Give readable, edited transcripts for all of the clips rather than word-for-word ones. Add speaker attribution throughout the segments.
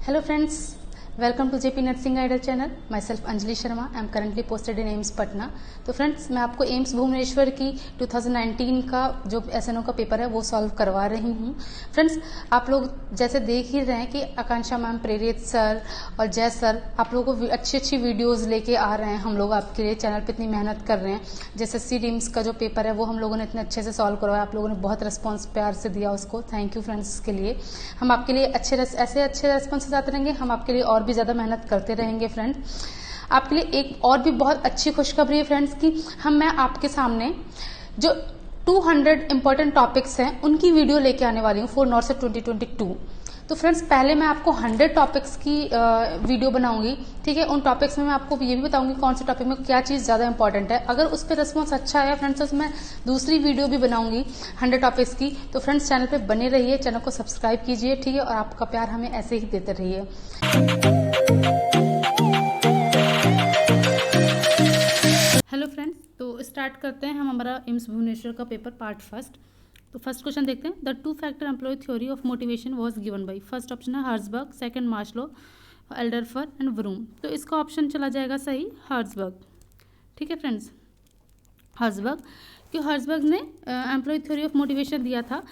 Speaker 1: Hello friends, welcome to JP Nursing Idol channel. Myself Anjali Sharma. I am currently posted in AIIMS Patna. तो friends मैं आपको AIIMS Bhubaneswar की 2019 का जो SNO का पेपर है वो सॉल्व करवा रही हूँ. फ्रेंड्स आप लोग जैसे देख ही रहे हैं कि आकांक्षा मैम, प्रेरित सर और जय सर आप लोगों को अच्छी अच्छी वीडियोस लेके आ रहे हैं. हम लोग आपके लिए चैनल पे इतनी मेहनत कर रहे हैं. जैसे सी रिम्स का जो पेपर है वो हम लोगों ने इतने अच्छे से सॉल्व करवाया. आप लोगों ने बहुत रिस्पॉन्स प्यार से दिया उसको. थैंक यू फ्रेंड्स के लिए. हम आपके लिए ऐसे अच्छे रिस्पॉन्स आते रहेंगे. हम आपके लिए और भी ज़्यादा मेहनत करते रहेंगे. फ्रेंड आपके लिए एक और भी बहुत अच्छी खुशखबरी है फ्रेंड्स की मैं आपके सामने जो 200 इंपॉर्टेंट टॉपिक्स हैं उनकी वीडियो लेके आने वाली हूँ फॉर नॉर्थ 2022. तो फ्रेंड्स पहले मैं आपको 100 टॉपिक्स की वीडियो बनाऊंगी. ठीक है, उन टॉपिक्स में मैं आपको ये भी बताऊंगी कौन से टॉपिक में क्या चीज़ ज़्यादा इंपॉर्टेंट है. अगर उस पर रिस्पॉन्स अच्छा है फ्रेंड्स तो मैं दूसरी वीडियो भी बनाऊंगी 100 टॉपिक्स की. तो फ्रेंड्स चैनल पे बने रहिए, चैनल को सब्सक्राइब कीजिए. ठीक है, और आपका प्यार हमें ऐसे ही देते रहिए. हेलो फ्रेंड्स, तो स्टार्ट करते हैं हम हमारा एम्स भुवनेश्वर का पेपर पार्ट फर्स्ट. तो फर्स्ट क्वेश्चन देखते हैं. The 2 factor employ theory of motivation was given by. First option है Herzberg, second Maslow, Alderfer and Vroom. तो इसका ऑप्शन चला जाएगा सही हर्जबर्ग. ठीक है फ्रेंड्स, हर्जबर्ग, क्यों हर्जबर्ग ने एम्प्लॉय थ्योरी ऑफ मोटिवेशन दिया था.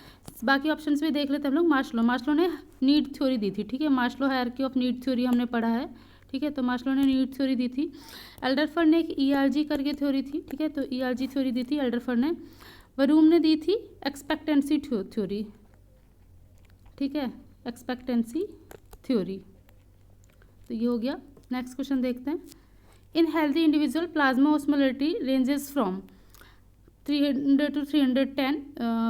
Speaker 1: बाकी ऑप्शंस भी देख लेते हैं हम लोग. मास्लो ने नीड थ्योरी दी थी. ठीक है, Maslow hierarchy of need theory हमने पढ़ा है. ठीक है, तो मास्लो ने नीड थ्योरी दी थी. एल्डरफर ने एक ERG करके थ्योरी थी. ठीक है, तो ERG थ्योरी दी थी एल्डरफर ने. वरूम ने दी थी एक्सपेक्टेंसी थ्योरी. ठीक है, एक्सपेक्टेंसी थ्योरी. तो ये हो गया. नेक्स्ट क्वेश्चन देखते हैं. In healthy individual plasma osmolarity ranges from 300 to 310,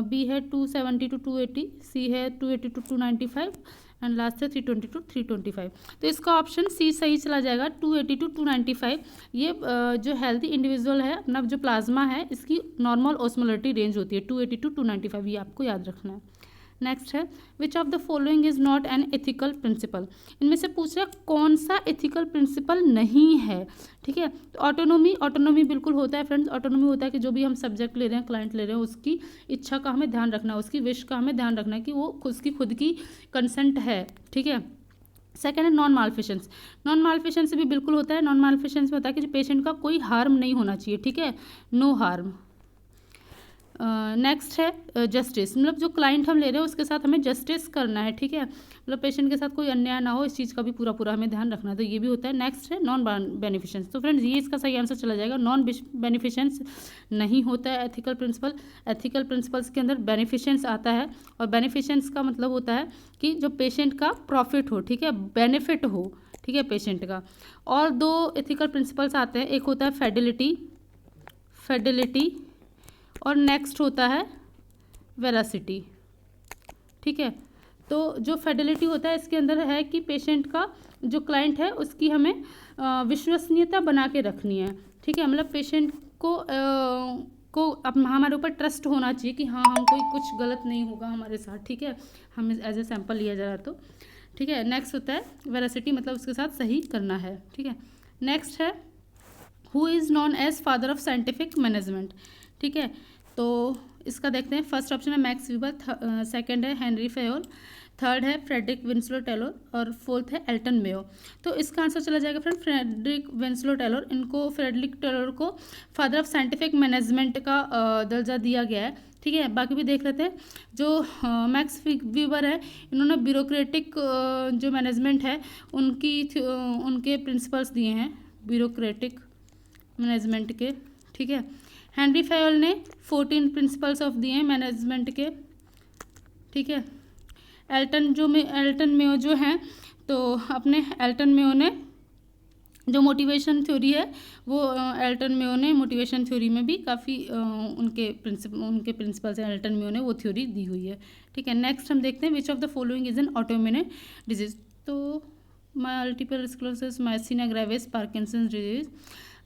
Speaker 1: B है 270 to 280, सी है 280 to 295 एंड लास्ट है 320 to 325. तो इसका ऑप्शन सी सही चला जाएगा, 280 to 295. ये जो हेल्दी इंडिविजुअल है अपना जो प्लाज्मा है इसकी नॉर्मल ऑस्मोलरिटी रेंज होती है 280 to 295. ये आपको याद रखना है. नेक्स्ट है which of the following is not an ethical principle. इनमें से पूछ रहा है कौन सा एथिकल प्रिंसिपल नहीं है. ठीक है, तो ऑटोनोमी बिल्कुल होता है फ्रेंड्स. ऑटोनोमी होता है कि जो भी हम सब्जेक्ट ले रहे हैं, क्लाइंट ले रहे हैं, उसकी इच्छा का हमें ध्यान रखना है, उसकी विश का हमें ध्यान रखना है कि वो उसकी खुद की कंसेंट है. ठीक है. सेकेंड है नॉन मालफिशेंस. नॉन मालफिशेंस भी बिल्कुल होता है. नॉन मालफिशेंस में होता है कि पेशेंट का कोई हार्म नहीं होना चाहिए. ठीक है, नो हार्म. नेक्स्ट है जस्टिस, मतलब जो क्लाइंट हम ले रहे हैं उसके साथ हमें जस्टिस करना है. ठीक है, मतलब पेशेंट के साथ कोई अन्याय ना हो, इस चीज़ का भी पूरा हमें ध्यान रखना है. तो ये भी होता है. नेक्स्ट है नॉन बेनिफिशेंस. तो फ्रेंड्स ये इसका सही आंसर चला जाएगा. नॉन बेनिफिशेंस नहीं होता है एथिकल प्रिंसिपल. एथिकल प्रिंसिपल्स के अंदर बेनिफिशेंस आता है और बेनिफिशेंस का मतलब होता है कि जो पेशेंट का प्रॉफिट हो. ठीक है, बेनिफिट हो. ठीक है, पेशेंट का. और 2 एथिकल प्रिंसिपल्स आते हैं. एक होता है फेडिलिटी और नेक्स्ट होता है वेरासिटी. ठीक है, तो जो फेडिलिटी होता है इसके अंदर है कि पेशेंट का जो क्लाइंट है उसकी हमें विश्वसनीयता बना के रखनी है. ठीक है, मतलब पेशेंट को अब हमारे ऊपर ट्रस्ट होना चाहिए कि हाँ हम कोई कुछ गलत नहीं होगा हमारे साथ. ठीक है, हमें एज ए सैंपल लिया जा रहा तो. ठीक है, नेक्स्ट होता है वेरासिटी, मतलब उसके साथ सही करना है. ठीक है, नेक्स्ट है who is known as father of scientific management. ठीक है, तो इसका देखते हैं. फर्स्ट ऑप्शन है मैक्स वीबर, सेकंड है हेनरी फेयोल, थर्ड है फ्रेडरिक विंसलो टेलर और फोर्थ है एल्टन मेयो. तो इसका आंसर चला जाएगा फ्रेंड फ्रेडरिक विंसलो टेलर. इनको फ्रेडरिक टेलर को फादर ऑफ साइंटिफिक मैनेजमेंट का दर्जा दिया गया है. ठीक है, बाकी भी देख लेते हैं. जो मैक्स वीबर है इन्होंने ब्यूरोक्रेटिक जो मैनेजमेंट है उनके प्रिंसिपल्स दिए हैं ब्यूरोक्रेटिक मैनेजमेंट के. ठीक है, हेनरी फेयोल ने 14 प्रिंसिपल्स ऑफ दिए हैं मैनेजमेंट के. ठीक है, एल्टन मेयो जो हैं तो अपने एल्टन मेयो ने जो मोटिवेशन थ्योरी है वो एल्टन मेयो ने मोटिवेशन थ्योरी में भी काफ़ी उनके प्रिंसिपल्स हैं एल्टन मेयो ने वो थ्योरी दी हुई है. ठीक है, नेक्स्ट हम देखते हैं which of the following is an autoimmune disease. तो multiple sclerosis, myasthenia gravis, Parkinson's disease,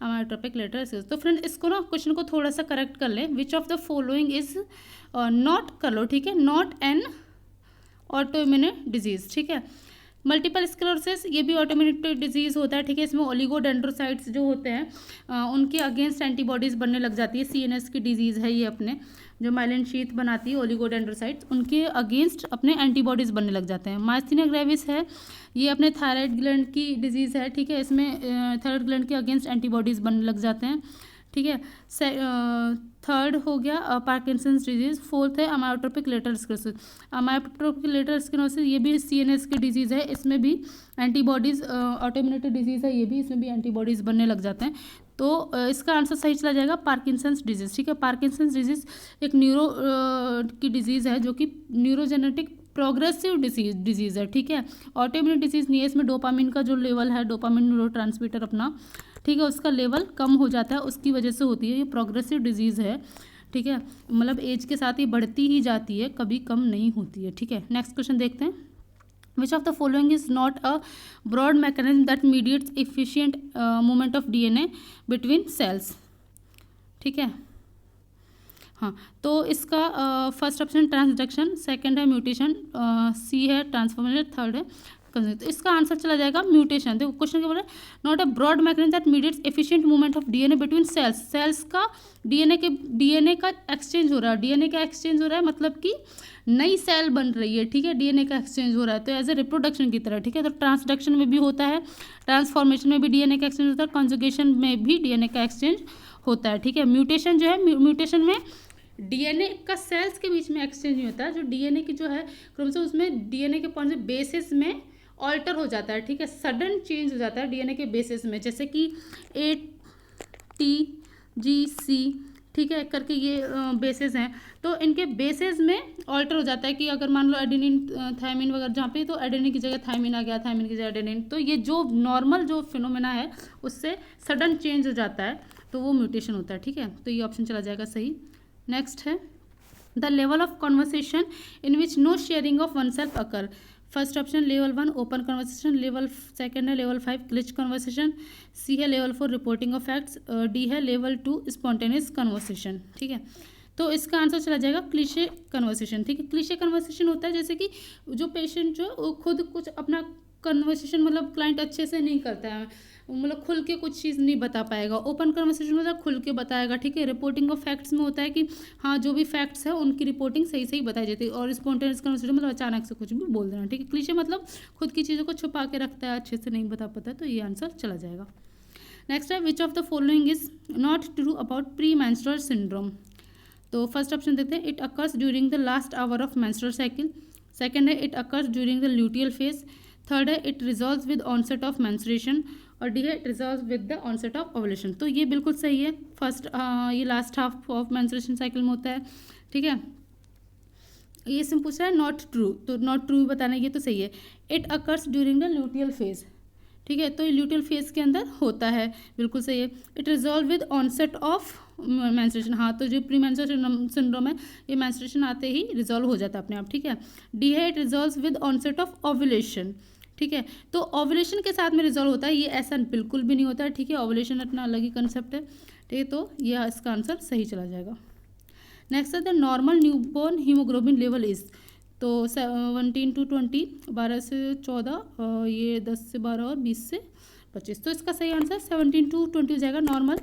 Speaker 1: amyotrophic lateral. तो फ्रेंड इसको ना क्वेश्चन को थोड़ा सा करेक्ट कर लें. Which of the following is not कर लो. ठीक है, नॉट एन ऑटोइम्यून डिजीज. ठीक है, मल्टीपल स्क्लेरोसिस ये भी ऑटोइम्यून डिजीज़ होता है, ठीक है। इसमें ओलिगोडेंड्रोसाइट्स जो होते हैं उनके अगेंस्ट एंटीबॉडीज़ बनने लग जाती है। सीएनएस की डिजीज़ है ये, अपने जो माइलिन शीथ बनाती है ओलिगोडेंड्रोसाइट्स, उनके अगेंस्ट अपने एंटीबॉडीज़ बनने लग जाते हैं। मायस्थीनिया ग्रेविस है, ये अपने थायराइड ग्लैंड की डिजीज़ है, ठीक है। इसमें थायराइड ग्लैंड के अगेंस्ट एंटीबॉडीज़ बनने लग जाते हैं, ठीक है। थर्ड हो गया पार्किंसंस डिजीज़। फोर्थ है अमायोट्रोपिक लेटरल स्क्लेरोसिस। अमायोट्रोपिक लेटरल स्क्लेरोसिस ये भी सीएनएस की डिजीज़ है, इसमें भी एंटीबॉडीज़, ऑटोइम्यूनिटी डिजीज़ है ये भी, इसमें भी एंटीबॉडीज़ बनने लग जाते हैं। तो इसका आंसर सही चला जाएगा पार्किंसंस डिजीज़, ठीक है। पार्किंसंस डिजीज़ एक न्यूरो की डिजीज़ है, जो कि न्यूरोजेनेटिक प्रोग्रेसिव डिजीज़ है, ठीक है। ऑटोइम्यून डिजीज़ नहीं है, इसमें डोपामिन का जो लेवल है, डोपामिन न्यूरोट्रांसमीटर अपना, ठीक है, उसका लेवल कम हो जाता है, उसकी वजह से होती है। ये प्रोग्रेसिव डिजीज़ है, ठीक है, मतलब एज के साथ ये बढ़ती ही जाती है, कभी कम नहीं होती है, ठीक है। नेक्स्ट क्वेश्चन देखते हैं। Which of the following is not a broad mechanism that mediates efficient movement of DNA between cells, ठीक है। हाँ, तो इसका फर्स्ट ऑप्शन ट्रांसडक्शन, सेकंड है म्यूटेशन, सी है ट्रांसफॉर्मेशन, थर्ड है। तो इसका आंसर चला जाएगा म्यूटेशन। देखो क्वेश्चन क्या बोल रहा है, not a broad mechanism that mediates efficient movement of DNA between cells. Cells का डीएनए का एक्सचेंज हो रहा है, डीएनए का एक्सचेंज हो रहा है, मतलब कि नई सेल बन रही है, ठीक है, डीएनए का एक्सचेंज हो रहा है, तो एज ए रिप्रोडक्शन की तरह, ठीक है। तो ट्रांसडक्शन में भी होता है, ट्रांसफॉर्मेशन में भी डीएनए का एक्सचेंज होता है, कॉन्जुगेशन में भी डीएनए का एक्सचेंज होता है, ठीक है। म्यूटेशन जो है, म्यूटेशन में डीएनए का सेल्स के बीच में एक्सचेंज नहीं होता है, जो डीएनए की जो है क्रोमोसोम, उसमें डीएनए के कौन से बेसिस में ऑल्टर हो जाता है, ठीक है, सडन चेंज हो जाता है डीएनए के बेसिस में, जैसे कि ATGC, ठीक है, करके ये बेसिस हैं, तो इनके बेसिस में ऑल्टर हो जाता है कि अगर मान लो एडेनिन थायमिन वगैरह जहाँ पे, तो एडेनिन की जगह थायमिन आ गया, थायमिन की जगह एडेनिन, तो ये जो नॉर्मल जो फिनोमेना है उससे सडन चेंज हो जाता है, तो वो म्यूटेशन होता है, ठीक है। तो ये ऑप्शन चला जाएगा सही। नेक्स्ट है the level of conversation in which no sharing of one self occur. First option level 1 open conversation, level second है लेवल 5 ग्लिच कन्वर्सेशन, सी है level 4 reporting of facts, D है लेवल 2 स्पॉन्टेनियस कन्वर्सेशन, ठीक है। तो इसका answer चला जाएगा cliché conversation, ठीक है। क्लीशे कन्वर्सेशन होता है जैसे कि जो पेशेंट जो वो खुद कुछ अपना कन्वर्सेशन, मतलब क्लाइंट अच्छे से नहीं करता है, मतलब खुल के कुछ चीज़ नहीं बता पाएगा। ओपन कन्वर्सेशन मतलब खुल के बताएगा, ठीक है। रिपोर्टिंग ऑफ फैक्ट्स में होता है कि हाँ जो भी फैक्ट्स है उनकी रिपोर्टिंग सही सही बताई जाती है, और स्पॉन्टेनियस कन्वर्सेशन मतलब अचानक से कुछ भी बोल देना, ठीक है। क्लीशे मतलब खुद की चीज़ों को छुपा के रखता है, अच्छे से नहीं बता पाता है, तो ये आंसर चला जाएगा। नेक्स्ट है which of the following is not true about premenstrual syndrome. तो फर्स्ट ऑप्शन देखते हैं, it occurs during the last hour of menstrual cycle, second है it occurs during the luteal phase, third है it resolve with onset of menstruation, और D है it resolve with the onset of ovulation. तो ये बिल्कुल सही है, first ये last half of menstruation cycle में होता है, ठीक है। ये सिंपल पूछा है नॉट ट्रू, तो नॉट ट्रू बताना, ये तो सही है। It occurs during the luteal phase, ठीक है, तो ये ल्यूटियल फेज के अंदर होता है, बिल्कुल सही है। It resolve with onset of menstruation, हाँ, तो जो प्री मेंस्ट्रुअल सिंड्रोम है ये मेंस्ट्रुएशन आते ही रिजॉल्व हो जाता है अपने आप, ठीक है। डी है it resolve with onset of ovulation, ठीक है, तो ओवुलेशन के साथ में रिजॉल्व होता है, ये ऐसा बिल्कुल भी नहीं होता है, ठीक है। ओवुलेशन अपना अलग ही कंसेप्ट है, ठीक है, तो ये इसका आंसर सही चला जाएगा। नेक्स्ट है the normal newborn haemoglobin level is, तो 17 to 20, 12 से 14, ये 10 से 12 और 20 से 25, तो इसका सही आंसर 17 to 20 हो जाएगा। नॉर्मल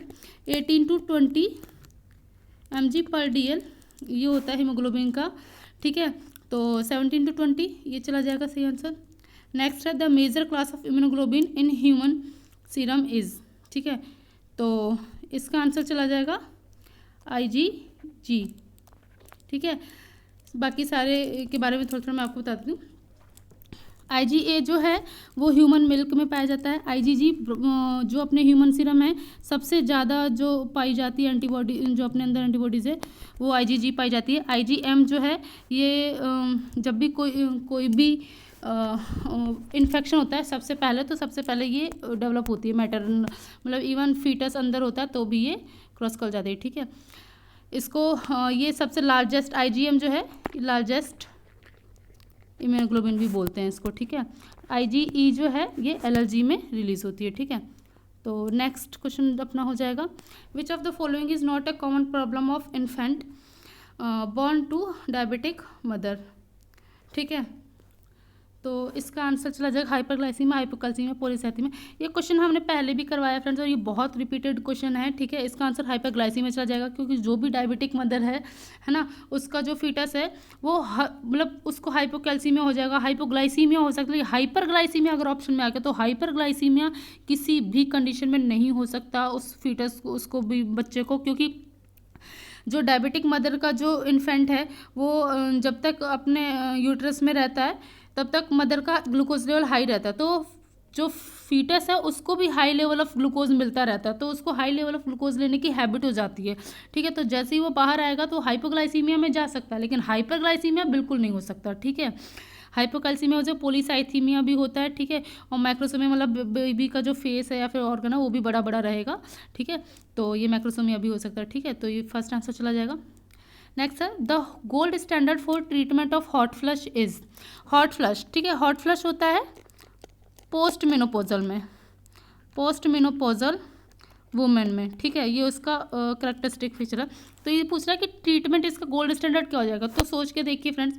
Speaker 1: 18 to 20 mg/dl ये होता है हीमोग्लोबिन का, ठीक है, तो 17 to 20 ये चला जाएगा सही आंसर। नेक्स्ट है the major class of immunoglobin in human serum is, ठीक है, तो इसका आंसर चला जाएगा IgG, ठीक है। बाकी सारे के बारे में थोड़ा थोड़ा मैं आपको बताती हूँ। IgA जो है वो ह्यूमन मिल्क में पाया जाता है। IgG जो अपने ह्यूमन सीरम है सबसे ज़्यादा जो पाई जाती है एंटीबॉडी, जो अपने अंदर एंटीबॉडीज़ है वो IgG पाई जाती है। IgM जो है ये जब भी कोई भी इन्फेक्शन होता है सबसे पहले ये डेवलप होती है मैटरनल, मतलब इवन फीटस अंदर होता है तो भी ये क्रॉस कर जाती है, ठीक है। इसको ये सबसे लार्जेस्ट IgM जो है लार्जेस्ट इम्यूनोग्लोबिन भी बोलते हैं इसको, ठीक है। IgE जो है ये एलर्जी में रिलीज होती है, ठीक है। तो नेक्स्ट क्वेश्चन अपना हो जाएगा, which of the following is not a common problem of infant born to diabetic mother, ठीक है। तो इसका आंसर चला जाएगा हाइपरग्लाइसीमिया, हाइपोकैल्सीमिया, पॉलीसाइथेमिया। ये क्वेश्चन हमने पहले भी करवाया फ्रेंड्स और ये बहुत रिपीटेड क्वेश्चन है, ठीक है। इसका आंसर हाइपरग्लाइसीमिया चला जाएगा, क्योंकि जो भी डायबिटिक मदर है ना, उसका जो फीटस है वो मतलब उसको हाइपोकैल्सीमिया हो जाएगा, हाइपोग्लाइसीमिया हो सकता है। हाइपरग्लाइसीमिया अगर ऑप्शन में आ गया तो हाइपरग्लाइसीमिया किसी भी कंडीशन में नहीं हो सकता उस फीटस को, उसको भी, बच्चे को, क्योंकि जो डायबिटिक मदर का जो इन्फेंट है वो जब तक अपने यूट्रस में रहता है तब तक मदर का ग्लूकोज लेवल हाई रहता है, तो जो फीटस है उसको भी हाई लेवल ऑफ ग्लूकोज मिलता रहता है, तो उसको हाई लेवल ऑफ ग्लूकोज लेने की हैबिट हो जाती है, ठीक है। तो जैसे ही वो बाहर आएगा तो हाइपोग्लाइसीमिया में जा सकता है, लेकिन हाइपरग्लाइसीमिया बिल्कुल नहीं हो सकता, ठीक है। हाइपोकैल्सीमिया हो जाए, पॉलीसाइथीमिया भी होता है, ठीक है। और मैक्रोसोमिया मतलब बेबी का जो फेस है या फिर ऑर्गन है वो भी बड़ा बड़ा रहेगा, ठीक है। तो ये मैक्रोसोमिया भी हो सकता है, ठीक है। तो ये फर्स्ट आंसर चला जाएगा। नेक्स्ट है the gold standard for treatment of hot flush is. Hot flush, ठीक है, हॉट फ्लश होता है पोस्ट मेनोपोजल में, पोस्ट मेनोपोजल वुमेन में, ठीक है। ये उसका करेक्टरिस्टिक फीचर है। तो ये पूछ रहा है कि ट्रीटमेंट इसका गोल्ड स्टैंडर्ड क्या हो जाएगा, तो सोच के देखिए फ्रेंड्स,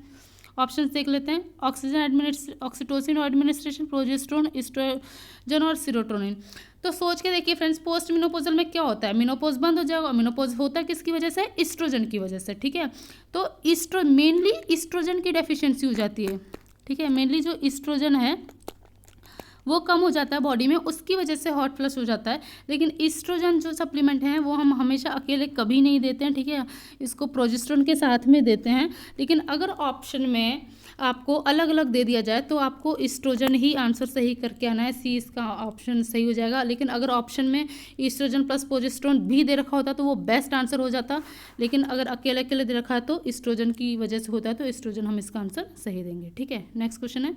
Speaker 1: ऑप्शन देख लेते हैं। ऑक्सीटोसिन और एडमिनिस्ट्रेशन, प्रोजेस्टेरोन, एस्ट्रोजन और सीरोटोनिन। तो सोच के देखिए फ्रेंड्स, पोस्ट मिनोपोजल में क्या होता है, मिनोपोज बंद हो जाएगा। मिनोपोज होता है किसकी वजह से, ईस्ट्रोजन की वजह से, ठीक है। तो मेनली ईस्ट्रोजन की डेफिशिएंसी हो जाती है, ठीक है। मेनली जो ईस्ट्रोजन है वो कम हो जाता है बॉडी में, उसकी वजह से हॉट फ्लश हो जाता है। लेकिन ईस्ट्रोजन जो सप्लीमेंट हैं वो हम हमेशा अकेले कभी नहीं देते हैं, ठीक है। इसको प्रोजेस्टेरोन के साथ में देते हैं। लेकिन अगर ऑप्शन में आपको अलग अलग दे दिया जाए तो आपको ईस्ट्रोजन ही आंसर सही करके आना है, सी इसका ऑप्शन सही हो जाएगा। लेकिन अगर ऑप्शन में ईस्ट्रोजन प्लस प्रोजेस्टेरोन भी दे रखा होता तो वो बेस्ट आंसर हो जाता। लेकिन अगर अकेले अकेले दे रखा है तो ईस्ट्रोजन की वजह से होता है, तो ईस्ट्रोजन हम इसका आंसर सही देंगे, ठीक है। नेक्स्ट क्वेश्चन है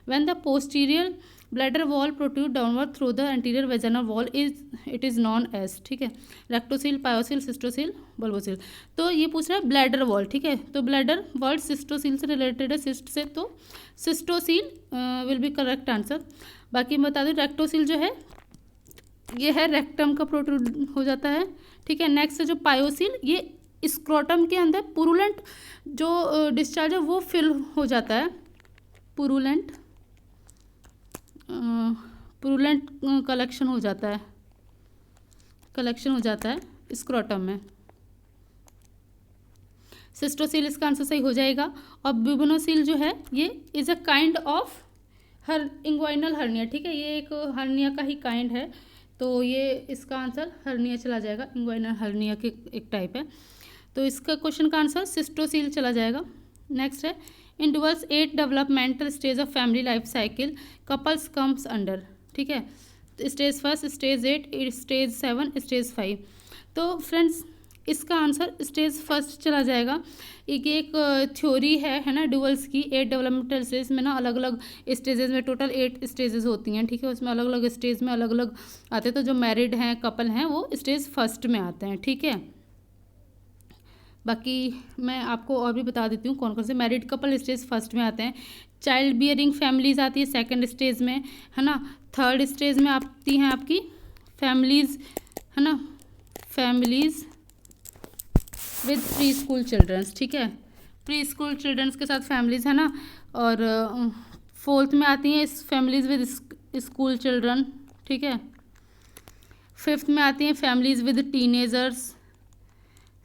Speaker 1: when the posterior bladder wall protrude downward through the anterior vaginal wall it is known as, ठीक है, रेक्टोसील, पायोसील, सिस्टोसील, बल्बोसील। तो ये पूछ रहा है ब्लैडर वॉल, ठीक है। तो ब्लैडर वॉल सिस्टोसील से रिलेटेड है, सिस्ट से, तो cystocele will be correct answer. बाकी मैं बता दूँ रेक्टोसील जो है ये है रेक्टम का प्रोट्रूड हो जाता है, ठीक है। नेक्स्ट है जो पायोसील, ये स्क्रोटम के अंदर पुरुलेंट जो डिस्चार्ज है वो फिल हो जाता है, पुरुलेंट कलेक्शन हो जाता है, कलेक्शन हो जाता है स्क्रोटम में। सिस्टोसील इसका आंसर सही हो जाएगा। और ब्यूबेनोसील जो है ये is a kind of inguinal hernia, ठीक है। ये एक हर्निया का ही काइंड है, तो ये इसका आंसर हर्निया चला जाएगा, इंग्वाइनल हर्निया के एक टाइप है। तो इसका क्वेश्चन का आंसर सिस्टोसील चला जाएगा। नेक्स्ट है इन towards 8 developmental stage of family life cycle couples comes under, ठीक है। Stage first, stage 8, stage 7, stage 5। तो फ्रेंड्स इसका आंसर स्टेज फर्स्ट चला जाएगा। एक थ्योरी है ना डुअल्स की, 8 डेवलपमेंटल स्टेज में ना अलग अलग स्टेजेस में, टोटल 8 स्टेजेस होती हैं, ठीक है। उसमें अलग अलग स्टेज में अलग अलग आते हैं। तो जो मैरिड हैं, कपल हैं, वो स्टेज फर्स्ट में आते हैं, ठीक है। बाकी मैं आपको और भी बता देती हूँ कौन कौन से मैरिड कपल स्टेज फर्स्ट में आते हैं। चाइल्ड बियरिंग फैमिलीज आती है सेकंड स्टेज में, है ना। थर्ड स्टेज में आती हैं आपकी फैमिलीज, है ना, families with pre school childrens, ठीक है। प्री स्कूल चिल्ड्रंस के साथ फैमिलीज, है ना। और फोर्थ में आती हैं फैमिलीज विद स्कूल चिल्ड्रन, ठीक है। फिफ्थ में आती हैं फैमिलीज विद टीनेजर्स।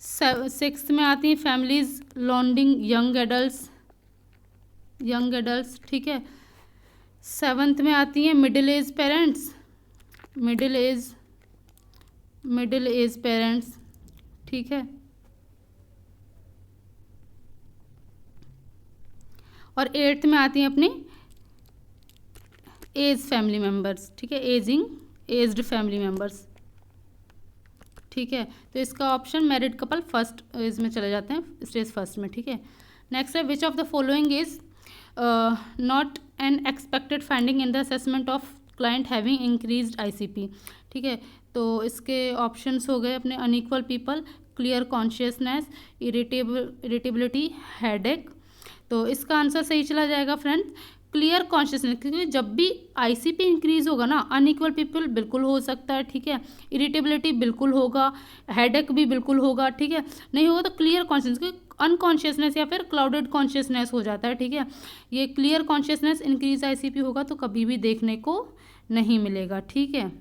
Speaker 1: सिक्स्थ में आती हैं फैमिलीज लॉन्डिंग यंग एडल्ट्स, ठीक है। सेवन्थ में आती हैं middle age parents, middle age parents, ठीक है। और एट्थ में आती हैं अपनी एज फैमिली मेम्बर्स, ठीक है, एज्ड फैमिली मेम्बर्स, ठीक है। तो इसका option married couple first age में चले जाते हैं, स्टेज फर्स्ट में, ठीक है। नेक्स्ट है which of the following is not N expected finding in the assessment of client having increased ICP, ठीक है। तो इसके ऑप्शंस हो गए अपने unequal people, clear consciousness, irritability, headache. तो इसका आंसर सही चला जाएगा फ्रेंड्स क्लियर कॉन्शियसनेस, क्योंकि जब भी आईसीपी इंक्रीज होगा ना अनइक्वल पीपल बिल्कुल हो सकता है, ठीक है। इरिटेबिलिटी बिल्कुल होगा, हेडेक भी बिल्कुल होगा, ठीक है। नहीं होगा तो क्लियर कॉन्शियसनेस, क्योंकि अनकॉन्शियसनेस या फिर क्लाउडेड कॉन्शियसनेस हो जाता है, ठीक है। ये क्लियर कॉन्शियसनेस इंक्रीज आईसीपी होगा तो कभी भी देखने को नहीं मिलेगा, ठीक है।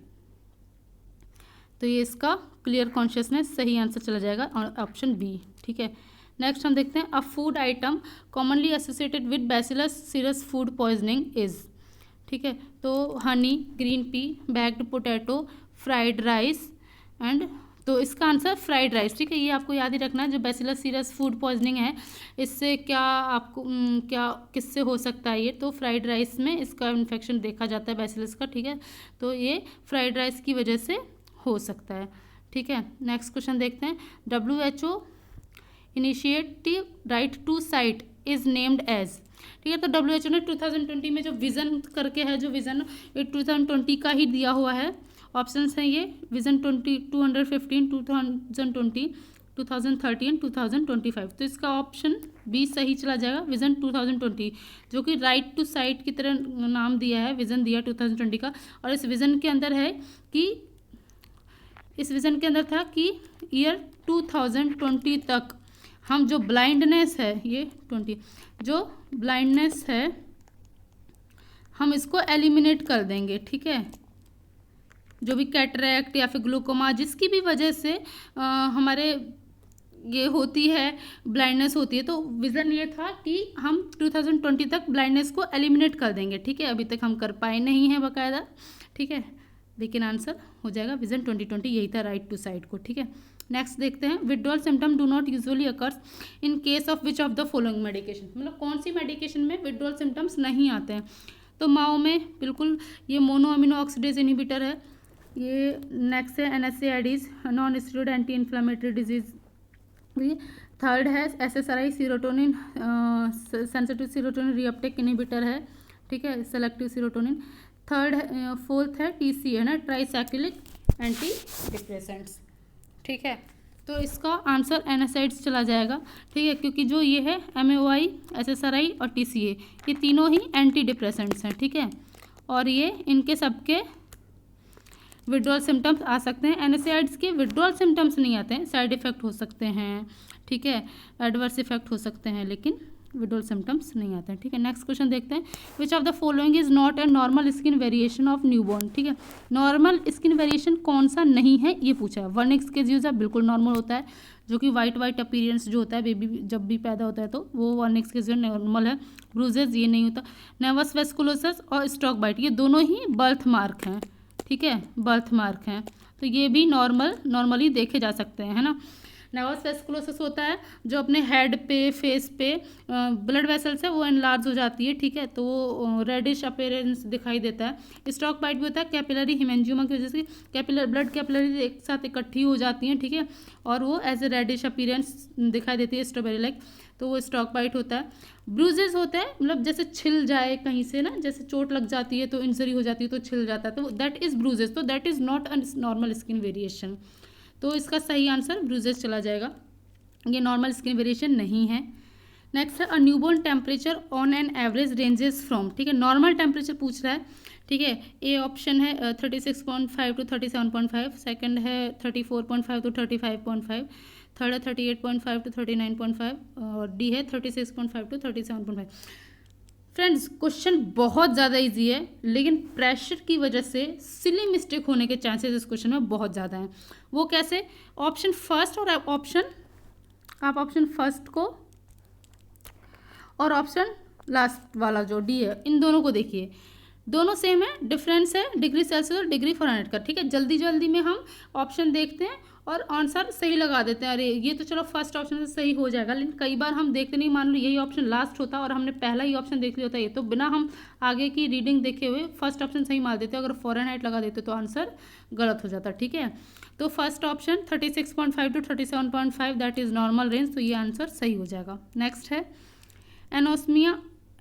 Speaker 1: तो ये इसका क्लियर कॉन्शियसनेस सही आंसर चला जाएगा ऑप्शन बी, ठीक है। नेक्स्ट हम देखते हैं a food item commonly associated with Bacillus cereus food poisoning is, ठीक है। तो honey, green pea, baked potato, fried rice and, तो इसका आंसर फ्राइड राइस, ठीक है। ये आपको याद ही रखना है, जो बैसिलस सीरस फूड पॉइजनिंग है इससे क्या आपको क्या किससे हो सकता है, ये तो फ्राइड राइस में इसका इन्फेक्शन देखा जाता है बैसिलस का, ठीक है। तो ये फ्राइड राइस की वजह से हो सकता है, ठीक है। नेक्स्ट क्वेश्चन देखते हैं WHO initiative right to sight is named as, ठीक है। तो WHO ने 2020 में जो विजन करके है, जो विजन ये 2020 का ही दिया हुआ है। ऑप्शंस हैं ये विजन 215, 2020, 2030 2025। तो इसका ऑप्शन बी सही चला जाएगा, विजन 2020, जो कि राइट टू साइट की तरह नाम दिया है, विजन दिया 2020 का। और इस विजन के अंदर है कि इस विजन के अंदर था कि ईयर 2020 तक हम जो ब्लाइंडनेस है, ये 20 जो ब्लाइंडनेस है हम इसको एलिमिनेट कर देंगे, ठीक है। जो भी कैटरैक्ट या फिर ग्लूकोमा जिसकी भी वजह से हमारे ये होती है, ब्लाइंडनेस होती है, तो विज़न ये था कि हम 2020 तक ब्लाइंडनेस को एलिमिनेट कर देंगे, ठीक है। अभी तक हम कर पाए नहीं हैं बाकायदा, ठीक है, लेकिन आंसर हो जाएगा विजन 2020, यही था राइट टू साइट को, ठीक है। नेक्स्ट देखते हैं withdrawal symptom do not usually occurs in case of which of the following medication, मतलब कौन सी मेडिकेशन में विड्रॉल सिम्टम्स नहीं आते हैं। तो माओ में बिल्कुल ये मोनो अमीनो ऑक्सीडेज इनहिबिटर है, ये नेक्स्ट है NSAIDs non steroid anti inflammatory disease, third है SSRI serotonin sensitive serotonin reuptake inhibitor है, ठीक है, सेलेक्टिव सीरोटोनिन। थर्ड है, फोर्थ है TC है ना, ट्राइसाइक्लिक एंटी डिप्रेसेंट्स, ठीक है। तो इसका आंसर NSAIDs चला जाएगा, ठीक है, क्योंकि जो ये है MAOI, SSRI और TCA ये तीनों ही एंटी डिप्रेसेंट्स हैं, ठीक है। और ये इनके सबके विड्रॉल सिम्टम्स आ सकते हैं। NSAIDs के विड्रॉल सिम्टम्स नहीं आते हैं, साइड इफ़ेक्ट हो सकते हैं, ठीक है, एडवर्स इफेक्ट हो सकते हैं, लेकिन विड्रॉल सिम्टम्स नहीं आते हैं, ठीक है। नेक्स्ट क्वेश्चन देखते हैं which of the following is not a normal skin variation of newborn, ठीक है। नॉर्मल स्किन वेरिएशन कौन सा नहीं है ये पूछा है। वर्निक्स के यूज है बिल्कुल नॉर्मल होता है, जो कि वाइट अपीयरेंस जो होता है बेबी जब भी पैदा होता है तो वो वर्निक्स के यूज नॉर्मल है। ब्रूजेज ये नहीं होता। नर्वस वेस्कुलोसिस और स्टॉक बाइट ये दोनों ही बर्थ मार्क हैं, ठीक है, बर्थ मार्क हैं, तो ये भी नॉर्मली देखे जा सकते हैं, है ना। नर्वस वेस्कुलोसिस होता है जो अपने हेड पे, फेस पे ब्लड वेसल्स है वो एनलार्ज हो जाती है, ठीक है, तो वो रेडिश अपीयरेंस दिखाई देता है। स्टॉक बाइट भी होता है कैपिलरी हिमेंजियोमा की वजह से ब्लड कैपिलरी एक साथ इकट्ठी हो जाती हैं, ठीक है, और वो एज ए रेडिश अपीयरेंस दिखाई देती है स्ट्रॉबेरी लाइक, तो वो स्टॉक बाइट होता है। ब्रूजेस होते हैं मतलब जैसे छिल जाए कहीं से ना, जैसे चोट लग जाती है तो इंजरी हो जाती है तो छिल जाता है, तो दैट इज़ ब्रूजेस, तो that is not a normal skin variation. तो इसका सही आंसर ब्रूजेस चला जाएगा, ये नॉर्मल स्किन वेरिएशन नहीं है। नेक्स्ट है a newborn temperature on an average ranges from, ठीक है, नॉर्मल टेम्परेचर पूछ रहा है, ठीक है। ए ऑप्शन है 36.5 to 37.5, सेकंड है 34.5 to 35.5, थर्ड है 38.5 to 39.5 और डी है 36.5 to 37.5। फ्रेंड्स क्वेश्चन बहुत ज़्यादा इजी है, लेकिन प्रेशर की वजह से सिली मिस्टेक होने के चांसेस इस क्वेश्चन में बहुत ज़्यादा हैं। वो कैसे? ऑप्शन फर्स्ट और आप ऑप्शन फर्स्ट को और ऑप्शन लास्ट वाला जो डी है इन दोनों को देखिए, दोनों सेम है, डिफरेंस है डिग्री सेल्सियस और डिग्री फ़ारेनहाइट का, ठीक है। जल्दी में हम ऑप्शन देखते हैं और आंसर सही लगा देते हैं, अरे ये तो चलो फर्स्ट ऑप्शन से सही हो जाएगा, लेकिन कई बार हम देखते नहीं, मान लो यही ऑप्शन लास्ट होता और हमने पहला ही ऑप्शन देख लिया होता, ये तो बिना हम आगे की रीडिंग देखे हुए फर्स्ट ऑप्शन सही मार देते, अगर फ़ारेनहाइट लगा देते तो आंसर गलत हो जाता, ठीक है। तो first option 36.5 to 37.5 that is normal range, तो ये आंसर सही हो जाएगा। नेक्स्ट है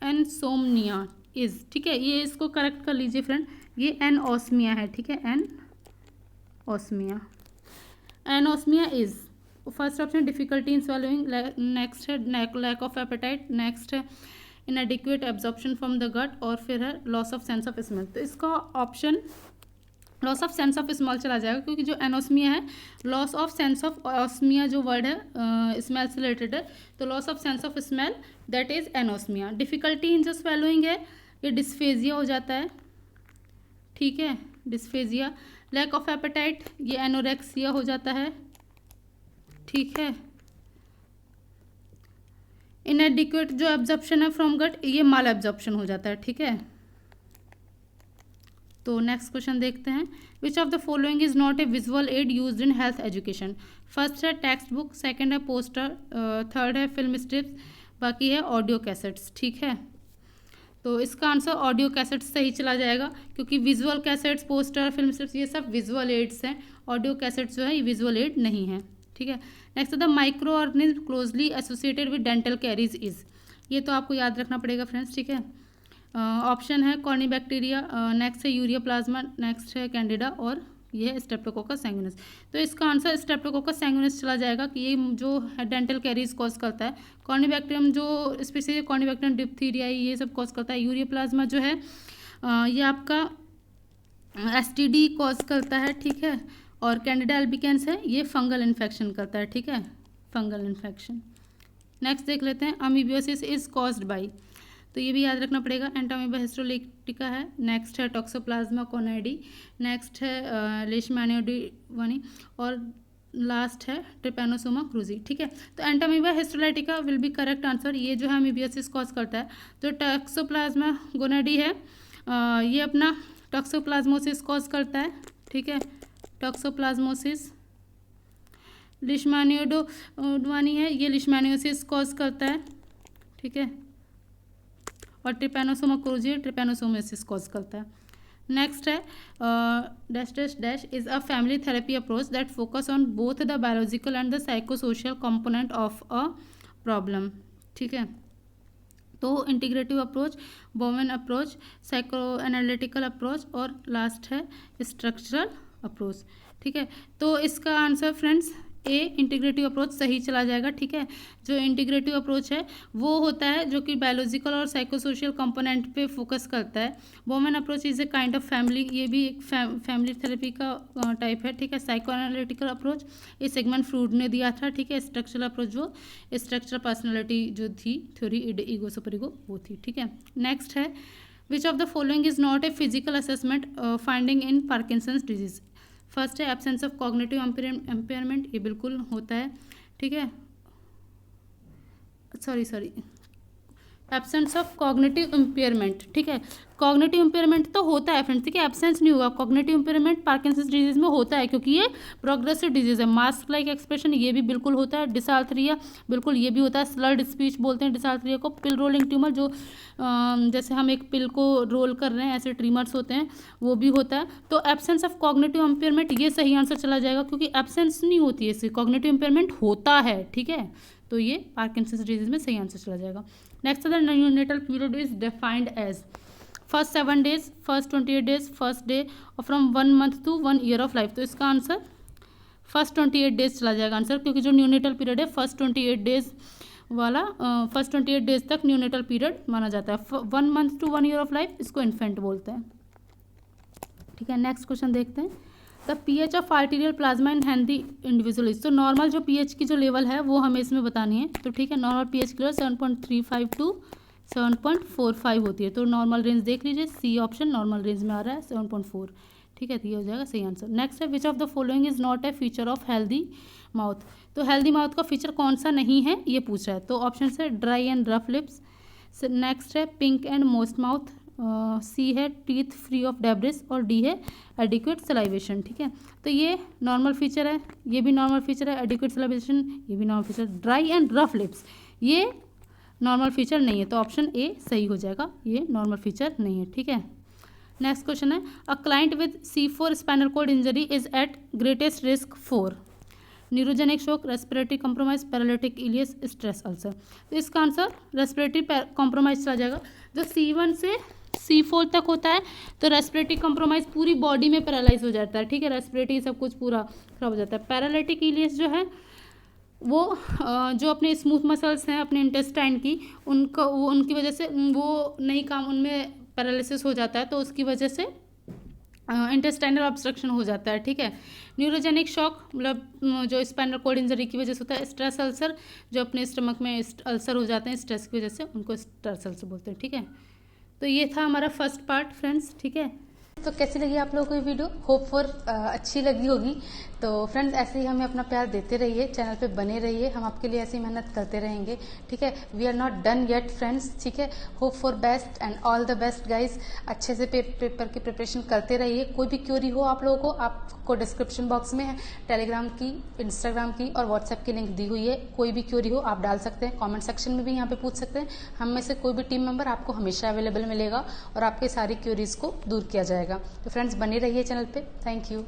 Speaker 1: एनोसोमनिया इज़, ठीक है, ये इसको करेक्ट कर लीजिए फ्रेंड, ये एनोस्मिया है, ठीक है, anosmia is. First option difficulty in swallowing, next है लैक ऑफ एपेटाइट, नेक्स्ट है inadequate absorption from the gut और फिर है loss of sense of smell. तो इसका option loss of sense of smell चला जाएगा, क्योंकि जो एनोस्मिया है, loss of sense of osmia जो वर्ड है स्मेल से रिलेटेड है, तो loss of sense of smell that is anosmia. Difficulty in जो स्वेलोइंग है ये डिस्फेजिया हो जाता है, ठीक है, डिस्फेजिया। लैक ऑफ एपेटाइट ये एनोरेक्सिया हो जाता है, ठीक है। इनएडिक्वेट जो एब्जॉर्प्शन है फ्रॉम गट ये माल एब्जॉर्प्शन हो जाता है, ठीक है। तो नेक्स्ट क्वेश्चन देखते हैं, which of the following is not a visual add used in health education. First है टेक्स्ट बुक, सेकंड है पोस्टर, थर्ड है फिल्म स्ट्रिप्स, बाकी है ऑडियो कैसेट्स, ठीक है। तो इसका आंसर ऑडियो कैसेट्स सही चला जाएगा, क्योंकि visual cassettes, poster, film strips ये सब विजुअल एड्स हैं, ऑडियो कैसेट्स जो है ये विजुअल एड नहीं है, ठीक है। Next the micro organism closely associated with dental caries is, ये तो आपको याद रखना पड़ेगा फ्रेंड्स, ठीक है। ऑप्शन है कॉर्निबैक्टीरिया, नेक्स्ट है यूरिया प्लाज्मा, नेक्स्ट है कैंडिडा और ये है स्ट्रेप्टोकोकस सैंगुइनस। तो इसका आंसर स्ट्रेप्टोकोकस सैंगुइनस चला जाएगा कि ये जो है डेंटल कैरीज कॉज करता है। कॉर्निबैक्टीरियम जो स्पेशली कॉर्निबैक्टीरियम डिप्थीरिया ये सब कॉज करता है। यूरिया प्लाज्मा जो है ये आपका एसटीडी कॉज करता है, ठीक है। और कैंडिडा अल्बिकेंस है ये फंगल इन्फेक्शन करता है, ठीक है, फंगल इन्फेक्शन। नेक्स्ट देख लेते हैं, अमीबियोसिस इज कॉज्ड बाई, तो ये भी याद रखना पड़ेगा, एंटामीबा हिस्टोलिटिका है। नेक्स्ट है टॉक्सोप्लाज्मा कोनाइडी, नेक्स्ट है लेशमैनियोडिवनी और लास्ट है ट्रिपैनोसोमा क्रूजी, ठीक है। तो Entamoeba histolytica will be correct answer, ये जो है अमीबियोसिस कॉज करता है। तो टॉक्सोप्लाज्मा गोनाइडी है ये अपना टॉक्सोप्लाज्मोसिस कॉज करता है, ठीक है, टॉक्सोप्लाज्मोसिस। लिशमैनियोडिवनी है ये लिशमैनियोसिस कॉज करता है, ठीक है। और ट्रिपैनोसोमा क्रूजी ट्रिपैनोसोमेसिस कॉज करता है। नेक्स्ट है dash dash dash is a family therapy approach that focus on both the biological and the psychosocial component of a problem, ठीक है। तो integrative approach, Bowen approach, psycho analytical approach और last है structural approach, ठीक है। तो इसका answer friends ए integrative approach सही चला जाएगा, ठीक है। जो इंटीग्रेटिव अप्रोच है वो होता है जो कि बायोलॉजिकल और साइकोसोशल कंपोनेंट पे फोकस करता है। Bowen approach is a kind of family, ये भी एक फैमिली थेरेपी का टाइप है, ठीक है। साइको एनालिटिकल अप्रोच ये सेगमेंट फ्रूड ने दिया था, ठीक है। स्ट्रक्चरल अप्रोच जो स्ट्रक्चरल पर्सनैलिटी जो थी थ्योरी ईगो सुपर ईगो वो थी, ठीक है। नेक्स्ट है which of the following is not a physical assessment finding in Parkinson's disease. First है एब्सेंस ऑफ कॉग्निटिव एम्पेयरमेंट, ये बिल्कुल होता है, ठीक है। Sorry absence of cognitive impairment, ठीक है। कॉग्निटिव इम्पेयरमेंट तो होता है फ्रेंड्स, ठीक है, एब्सेंस नहीं होगा। कॉग्निटिव इम्पेयरमेंट पार्किंसंस डिजीज में होता है क्योंकि ये प्रोग्रेसिव डिजीज है। मास्क लाइक एक्सप्रेशन ये भी बिल्कुल होता है। डिसार्थरिया बिल्कुल ये भी होता है। स्लर्ड स्पीच बोलते हैं डिसार्थरिया को। पिल रोलिंग ट्यूमर जो जैसे हम एक पिल को रोल कर रहे हैं ऐसे ट्रीमर्स होते हैं वो भी होता है। तो एब्सेंस ऑफ कॉग्निटिव इम्पेयरमेंट ये सही आंसर चला जाएगा क्योंकि एब्सेंस नहीं होती है इससे, कॉग्निटिव इम्पेयरमेंट होता है, ठीक है। तो ये पार्किंसंस डिजीज में सही आंसर चला जाएगा। Next the neonatal period is defined as first 7 days, first 28 days, first day और from 1 month to 1 year of life. तो इसका आंसर फर्स्ट 28 days चला जाएगा आंसर, क्योंकि जो न्यूनेटल पीरियड है फर्स्ट 28 days वाला फर्स्ट 28 days तक न्यूनेटल पीरियड माना जाता है। 1 month to 1 year of life इसको इन्फेंट बोलते हैं, ठीक है। नेक्स्ट क्वेश्चन देखते हैं, the pH of arterial plasma in healthy individual. तो नॉर्मल जो pH की जो लेवल है वो हमें इसमें बतानी है, तो ठीक है। नॉर्मल pH की लेवल 7.35 to 7.45 होती है। तो नॉर्मल रेंज देख लीजिए, सी ऑप्शन नॉर्मल रेंज में आ रहा है 7.4, ठीक है। तो ये हो जाएगा सही आंसर। नेक्स्ट है which of the following is not a feature of healthy mouth. तो हेल्दी माउथ का फीचर कौन सा नहीं है ये पूछ रहा है। तो ऑप्शन है dry and rough lips, next है पिंक एंड मोस्ट माउथ, सी है टीथ फ्री ऑफ डेब्रिस और डी है एडिक्वेट सलाइवेशन, ठीक है। तो ये नॉर्मल फीचर है, ये भी नॉर्मल फीचर है। एडिक्वेट सलाइवेशन ये भी normal feature. Dry and rough lips ये नॉर्मल फीचर नहीं है, तो ऑप्शन ए सही हो जाएगा, ये नॉर्मल फीचर नहीं है, ठीक है। नेक्स्ट क्वेश्चन है a client with C4 spinal cord injury is at greatest risk for neurogenic shock, respiratory compromise, paralytic ileus, stress ulcer. तो इसका आंसर रेस्पिरेटरी कॉम्प्रोमाइज चला जाएगा। जो C1 से C4 तक होता है तो रेस्पिरेटरी कॉम्प्रोमाइज पूरी बॉडी में पैरालाइज हो जाता है, ठीक है। रेस्पिरेटरी सब कुछ पूरा खराब हो जाता है। पैरालिटिक इलियस जो है वो जो अपने स्मूथ मसल्स हैं अपने इंटेस्टाइन की उनकी वजह से वो नहीं काम, उनमें पैरालिसिस हो जाता है, तो उसकी वजह से इंटेस्टाइनल ऑब्स्ट्रक्शन हो जाता है, ठीक है। न्यूरोजेनिक शॉक मतलब जो स्पाइनल कॉर्ड इंजरी की वजह से होता है। स्ट्रेस अल्सर, जो अपने स्टमक में अल्सर हो जाते हैं स्ट्रेस की वजह से, उनको स्ट्रेस अल्सर बोलते हैं, ठीक है। तो ये था हमारा फर्स्ट पार्ट फ्रेंड्स, ठीक है।
Speaker 2: तो कैसी लगी आप लोगों को ये वीडियो? होप फॉर अच्छी लगी होगी। तो फ्रेंड्स ऐसे ही हमें अपना प्यार देते रहिए, चैनल पे बने रहिए, हम आपके लिए ऐसी मेहनत करते रहेंगे, ठीक है। We are not done yet friends, ठीक है। Hope for best and all the best guys. अच्छे से पेपर की प्रिपरेशन करते रहिए। कोई भी क्यूरी हो आप लोगों को, आपको डिस्क्रिप्शन बॉक्स में टेलीग्राम की, इंस्टाग्राम की और व्हाट्सएप की लिंक दी हुई है। कोई भी क्यूरी हो आप डाल सकते हैं, कॉमेंट सेक्शन में भी यहाँ पे पूछ सकते हैं। हम में से कोई भी टीम मेंबर आपको हमेशा अवेलेबल मिलेगा और आपके सारी क्यूरीज को दूर किया जाएगा। तो फ्रेंड्स बने रहिए चैनल पे। Thank you.